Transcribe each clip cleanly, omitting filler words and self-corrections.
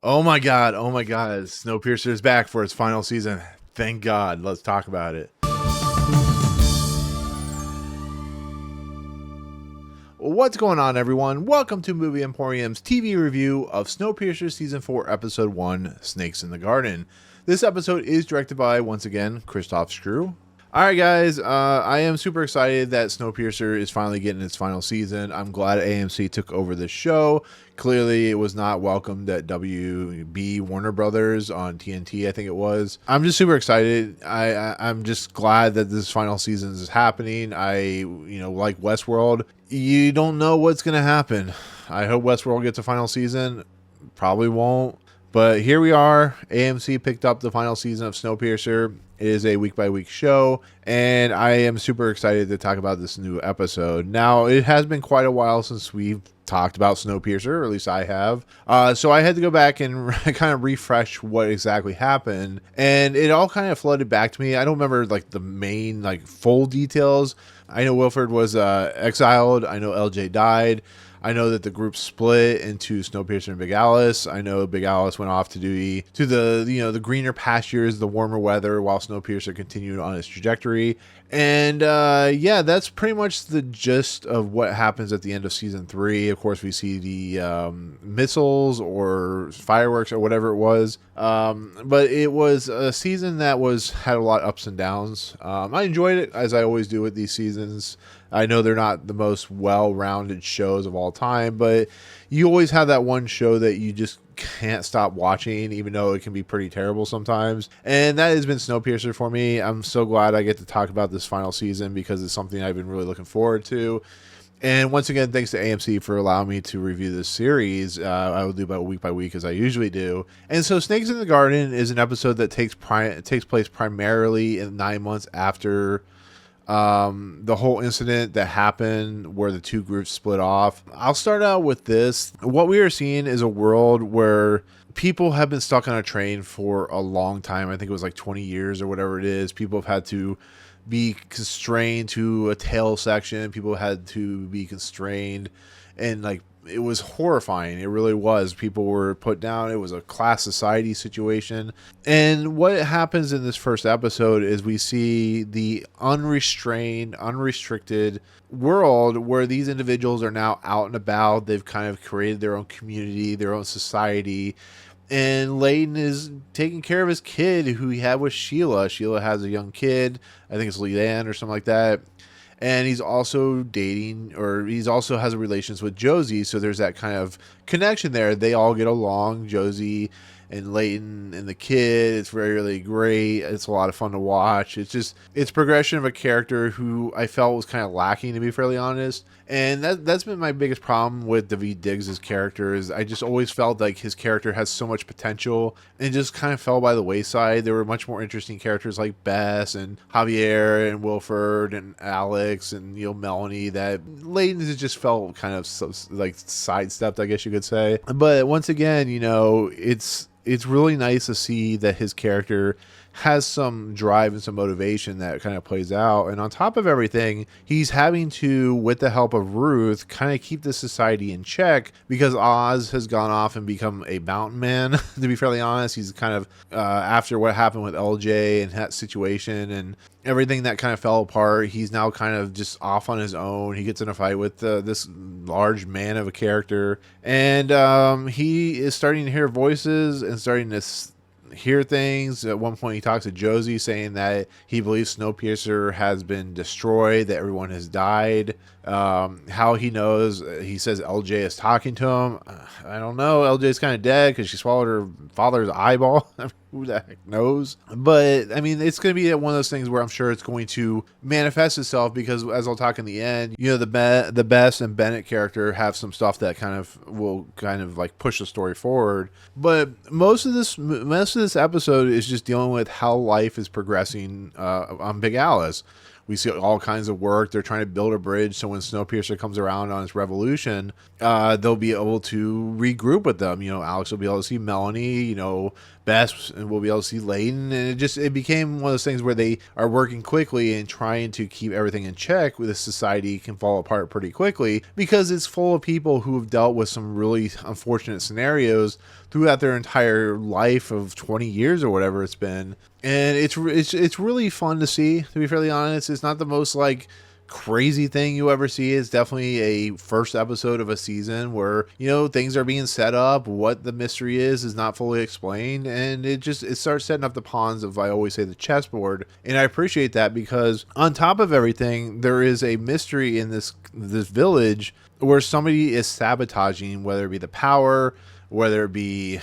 Oh my god, Snowpiercer is back for its final season. Thank God. Let's talk about it. What's going on, everyone? Welcome to Movie Emporium's TV review of Snowpiercer Season 4, Episode 1, Snakes in the Garden. This episode is directed by, once again, Christoph Schrewe. Alright guys, I am super excited that Snowpiercer is finally getting its final season. I'm glad AMC took over the show. Clearly it was not welcomed at WB Warner Brothers on TNT, I think it was. I'm just super excited. I'm just glad that this final season is happening. Like Westworld, you don't know what's going to happen. I hope Westworld gets a final season. Probably won't. But here we are. AMC picked up the final season of Snowpiercer. It is a week-by-week show, and I am super excited to talk about this new episode. Now, it has been quite a while since we've talked about Snowpiercer, or at least I have. So I had to go back and kind of refresh what exactly happened, and it all kind of flooded back to me. I don't remember the main full details. I know Wilford was exiled. I know LJ died. I know that the group split into Snowpiercer and Big Alice. I know Big Alice went off to the greener pastures, the warmer weather, while Snowpiercer continued on its trajectory. And that's pretty much the gist of what happens at the end of season 3. Of course, we see the missiles or fireworks or whatever it was. But it was a season that had a lot of ups and downs. I enjoyed it, as I always do with these seasons. I know they're not the most well-rounded shows of all time, but you always have that one show that you just can't stop watching, even though it can be pretty terrible sometimes. And that has been Snowpiercer for me. I'm so glad I get to talk about this final season because it's something I've been really looking forward to. And once again, thanks to AMC for allowing me to review this series. I will do about week by week as I usually do. And so Snakes in the Garden is an episode that takes place primarily in 9 months after the whole incident that happened where the two groups split off. I'll start out with this. What we are seeing is a world where people have been stuck on a train for a long time. I think it was 20 years or whatever it is. People have had to be constrained to a tail section. People had to be constrained, and it was horrifying. It really was. People were put down. It was a class society situation. And what happens in this first episode is we see the unrestrained, unrestricted world where these individuals are now out and about. They've kind of created their own community, their own society. And Layton is taking care of his kid who he had with Sheila. Sheila has a young kid. I think it's Lena or something like that. And he's also dating, or he's also has relations with Josie. So there's that kind of connection there. They all get along, Josie and Layton and the kid. It's really great. It's a lot of fun to watch. It's progression of a character who I felt was kind of lacking, to be fairly honest. And that's been my biggest problem with Daveed Diggs' character. Is I just always felt like his character has so much potential and just kind of fell by the wayside. There were much more interesting characters like Bess and Javier and Wilford and Aleks and Melanie that Layton has just felt kind of sidestepped, I guess you could say. But once again, it's really nice to see that his character has some drive and some motivation that kind of plays out. And on top of everything, he's having to, with the help of Ruth, kind of keep the society in check because Oz has gone off and become a mountain man. To be fairly honest, he's kind of, after what happened with LJ and that situation and everything that kind of fell apart, he's now kind of just off on his own. He gets in a fight with this large man of a character, and he is starting to hear voices and starting to hear things. At one point he talks to Josie saying that he believes Snowpiercer has been destroyed, that everyone has died. How he knows, he says LJ is talking to him. I don't know. LJ's kind of dead because she swallowed her father's eyeball. Who the heck knows? But I mean, it's going to be one of those things where I'm sure it's going to manifest itself because, as I'll talk in the end, the Bess and Bennett character have some stuff that will push the story forward. But most of this episode is just dealing with how life is progressing on Big Alice. We see all kinds of work. They're trying to build a bridge so when Snowpiercer comes around on his revolution, they'll be able to regroup with them. Aleks will be able to see Melanie, Bess, and we'll be able to see Layton. And it became one of those things where they are working quickly and trying to keep everything in check. With the society can fall apart pretty quickly because it's full of people who have dealt with some really unfortunate scenarios throughout their entire life of 20 years or whatever it's been. And it's really fun to see, to be fairly honest. It's not the most crazy thing you ever see. It's definitely a first episode of a season where things are being set up. What the mystery is not fully explained, and it starts setting up the pawns of, I always say, the chessboard. And I appreciate that because on top of everything, there is a mystery in this village where somebody is sabotaging, whether it be the power, whether it be,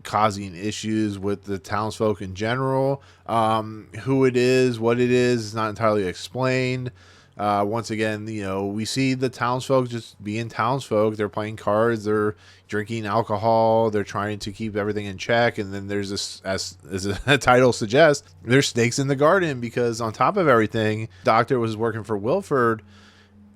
causing issues with the townsfolk in general. Who it is, what it is not entirely explained. Once again, we see the townsfolk just being townsfolk. They're playing cards, they're drinking alcohol, they're trying to keep everything in check. And then there's this, as the title suggests, there's snakes in the garden because on top of everything, Doctor was working for Wilford.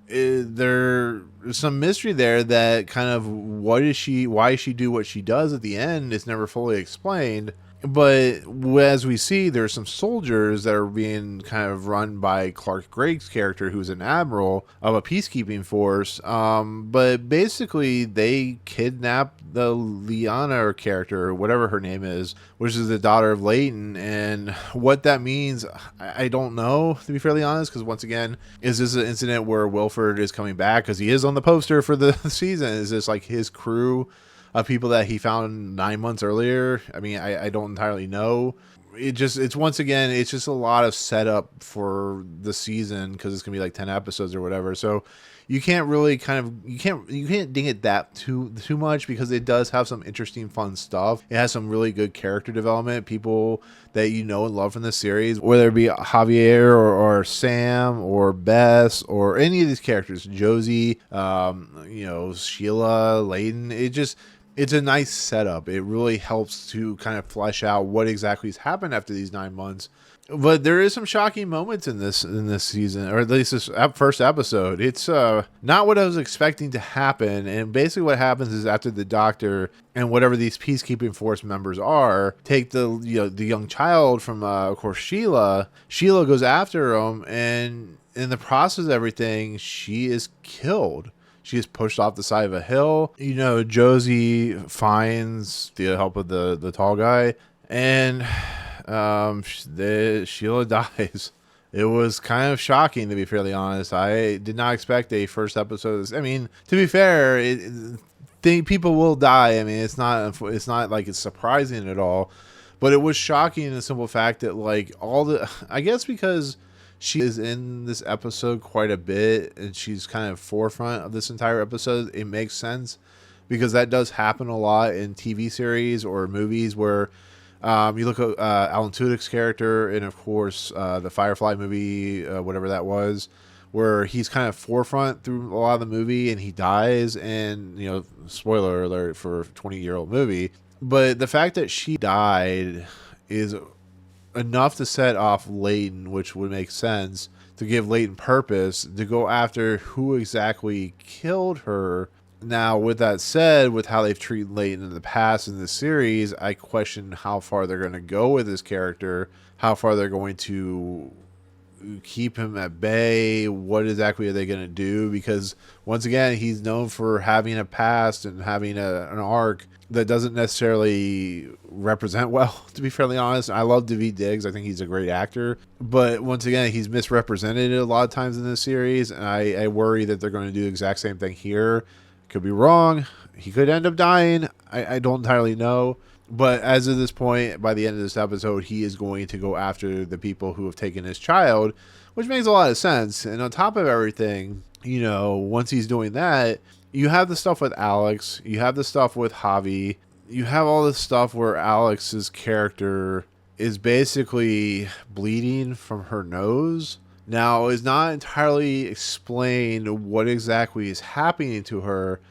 There's some mystery there that kind of why she do what she does at the end is never fully explained. But as we see, there's some soldiers that are being kind of run by Gregg's character, who's an admiral of a peacekeeping force. But basically, they kidnap the Lena character, or whatever her name is, which is the daughter of Layton. And what that means, I don't know, to be fairly honest, because once again, is this an incident where Wilford is coming back? Because he is on the poster for the season. Is this his crew of people that he found 9 months earlier? I mean, I don't entirely know. It's once again, it's just a lot of setup for the season because it's gonna be 10 episodes or whatever. So you can't really you can't ding it that too much because it does have some interesting, fun stuff. It has some really good character development, people that and love from the series, whether it be Javier or Sam or Bess or any of these characters, Josie, Sheila, Layton. It's a nice setup. It really helps to kind of flesh out what exactly has happened after these 9 months. But there is some shocking moments in this season, or at least this first episode. It's not what I was expecting to happen. And basically what happens is after the Doctor and whatever these peacekeeping force members are take the young child from of course Sheila goes after him, and in the process of everything, she is killed. She is pushed off the side of a hill. Josie finds the help of the tall guy, and Sheila dies. It was kind of shocking, to be fairly honest. I did not expect a first episode. I mean, to be fair, people will die. I mean, it's not like it's surprising at all, but it was shocking in the simple fact that I guess because she is in this episode quite a bit, and she's kind of forefront of this entire episode. It makes sense because that does happen a lot in TV series or movies where you look at Alan Tudyk's character in, of course, the Firefly movie, whatever that was, where he's kind of forefront through a lot of the movie and he dies, and, spoiler alert for a 20-year-old movie. But the fact that she died is enough to set off Layton, which would make sense to give Layton purpose to go after who exactly killed her. Now, with that said, with how they've treated Layton in the past in this series, I question how far they're going to go with this character, how far they're going to keep him at bay. What exactly are they going to do? Because once again, he's known for having a past and having an arc that doesn't necessarily represent well, to be fairly honest. I love Daveed Diggs. I think he's a great actor. But once again, he's misrepresented a lot of times in this series, and I worry that they're going to do the exact same thing here. Could be wrong. He could end up dying. I don't entirely know. But as of this point, by the end of this episode, he is going to go after the people who have taken his child, which makes a lot of sense. And on top of everything, once he's doing that, you have the stuff with Aleks, you have the stuff with Javi, you have all this stuff where Alex's character is basically bleeding from her nose. Now, it's not entirely explained what exactly is happening to her,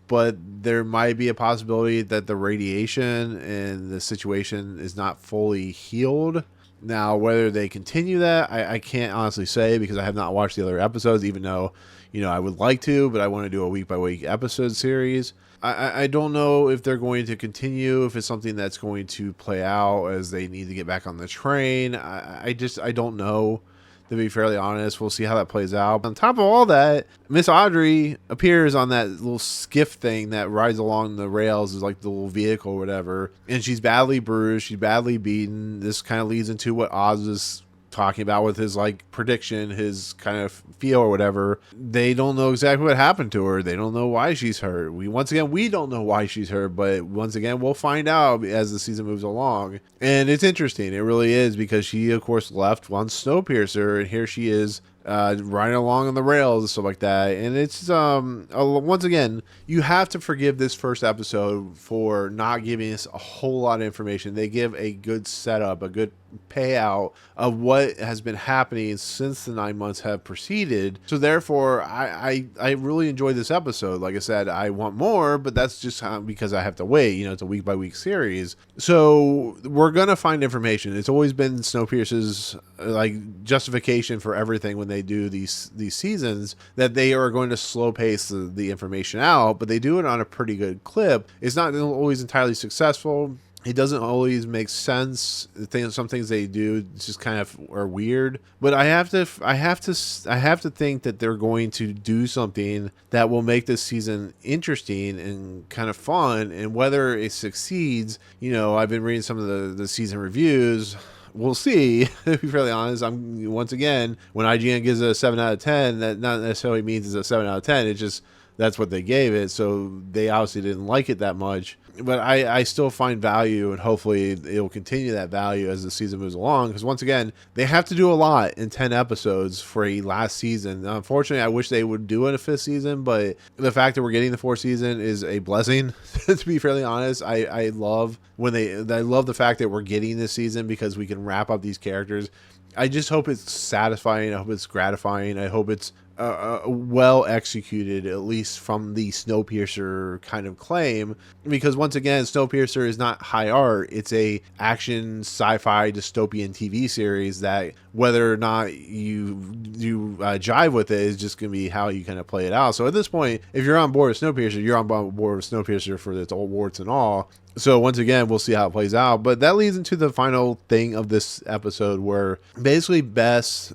but there might be a possibility that the radiation and the situation is not fully healed. Now, whether they continue that, I can't honestly say because I have not watched the other episodes, even though, I would like to, but I want to do a week-by-week episode series. I don't know if they're going to continue, if it's something that's going to play out as they need to get back on the train. I don't know, to be fairly honest. We'll see how that plays out. On top of all that, Miss Audrey appears on that little skiff thing that rides along the rails, is like the little vehicle or whatever, and she's badly bruised, she's badly beaten. This kind of leads into what Oz is talking about with his like prediction, his kind of feel or whatever. They don't know exactly what happened to her. They don't know why she's hurt. We don't know why she's hurt, but once again we'll find out as the season moves along. And it's interesting, it really is, because she of course left on Snowpiercer, and here she is riding along on the rails and stuff like that. And it's once again, you have to forgive this first episode for not giving us a whole lot of information. They give a good setup, a good payout of what has been happening since the 9 months have proceeded. So therefore I really enjoyed this episode. Like I said, I want more, but that's just because I have to wait. It's a week by week series, so we're gonna find information. It's always been Snowpiercer's like justification for everything when they do these seasons, that they are going to slow pace the information out, but they do it on a pretty good clip. It's not always entirely successful. It doesn't always make sense. Some things they do just kind of are weird. But I have to think that they're going to do something that will make this season interesting and kind of fun. And whether it succeeds, I've been reading some of the season reviews. We'll see. To be fairly honest, once again, when IGN gives it a 7 out of 10, that not necessarily means it's a 7 out of 10. It's just that's what they gave it. So they obviously didn't like it that much. But I still find value, and hopefully it will continue that value as the season moves along. Because once again, they have to do a lot in 10 episodes for a last season. Unfortunately, I wish they would do it a 5th season, but the fact that we're getting the 4th season is a blessing. To be fairly honest, I love the fact that we're getting this season because we can wrap up these characters. I just hope it's satisfying. I hope it's gratifying. I hope it's well executed, at least from the Snowpiercer kind of claim, because once again, Snowpiercer is not high art. It's a action sci-fi dystopian TV series that whether or not you jive with it is just going to be how you kind of play it out. So at this point, if you're on board with Snowpiercer, you're on board with Snowpiercer for its old warts and all. So once again, we'll see how it plays out. But that leads into the final thing of this episode, where basically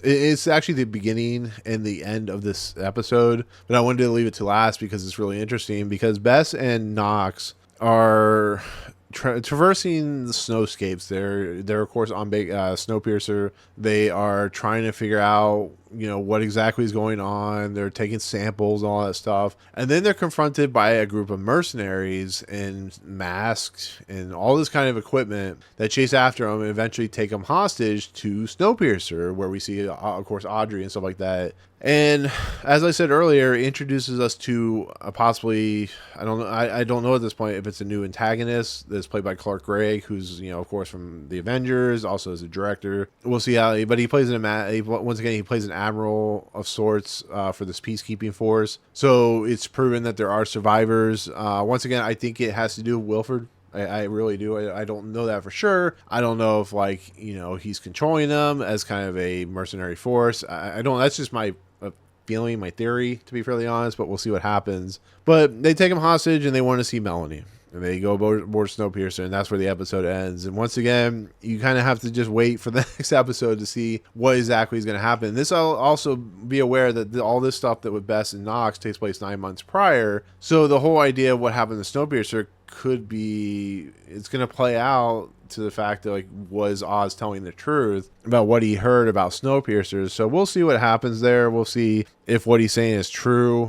it's actually the beginning and the end of this episode, but I wanted to leave it to last because it's really interesting, because Bess and Knox are traversing the snowscapes. They're of course on Snowpiercer. They are trying to figure out what exactly is going on. They're taking samples and all that stuff, and then they're confronted by a group of mercenaries in masks and all this kind of equipment that chase after them and eventually take them hostage to Snowpiercer, where we see of course Audrey and stuff like that. And as I said earlier, it introduces us to a possibly, I don't know at this point if it's a new antagonist that's played by Gregg, who's of course from the Avengers, also as a director. We'll see how, but he plays once again he plays an admiral of sorts for this peacekeeping force. So it's proven that there are survivors. Once again, I think it has to do with Wilford. I really do. I don't know that for sure. I don't know if he's controlling them as kind of a mercenary force. I don't. That's just my feeling, my theory, to be fairly honest. But we'll see what happens. But they take him hostage and they want to see Melanie. And they go aboard Snowpiercer, and that's where the episode ends. And once again, you kind of have to just wait for the next episode to see what exactly is going to happen. This will also be aware that all this stuff that with Bess and Knox takes place 9 months prior. So the whole idea of what happened to Snowpiercer could be, it's going to play out to the fact that was Oz telling the truth about what he heard about Snowpiercer. So we'll see what happens there. We'll see if what he's saying is true,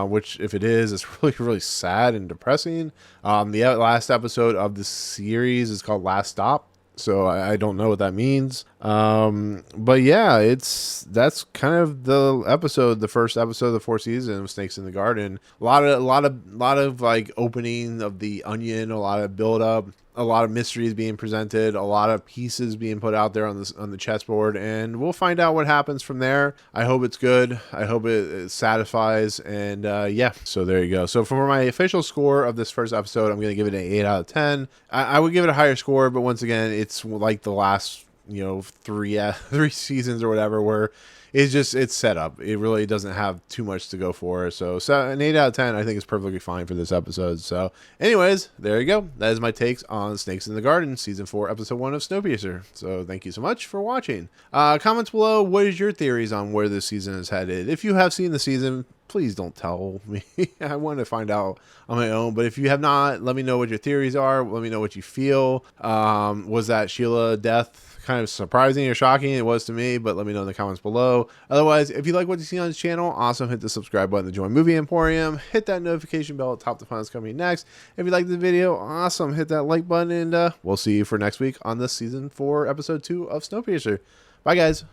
which if it is, it's really, really sad and depressing. The last episode of the series is called Last Stop. So I don't know what that means. But yeah, that's kind of the episode, the first episode of the 4th season of Snakes in the Garden. A lot of opening of the onion, a lot of build up, a lot of mysteries being presented, a lot of pieces being put out there on the chessboard, and we'll find out what happens from there. I hope it's good. I hope it satisfies, and yeah. So there you go. So for my official score of this first episode, I'm going to give it an 8 out of 10. I would give it a higher score, but once again, it's like the last three seasons or whatever, where it's set up. It really doesn't have too much to go for. So an 8 out of 10 I think is perfectly fine for this episode. So anyways, there you go. That is my takes on Snakes in the Garden, season 4, episode 1 of Snowpiercer. So thank you so much for watching. Comments below, what is your theories on where this season is headed? If you have seen the season, please don't tell me. I want to find out on my own. But if you have not, let me know what your theories are. Let me know what you feel. Was that Sheila death kind of surprising or shocking? It was to me, but let me know in the comments below. Otherwise, if you like what you see on this channel, awesome, hit the subscribe button to join Movie Emporium. Hit that notification bell at top to find what's coming next. If you like the video, awesome, hit that like button, and we'll see you for next week on this season 4, episode 2 of Snowpiercer. Bye, guys.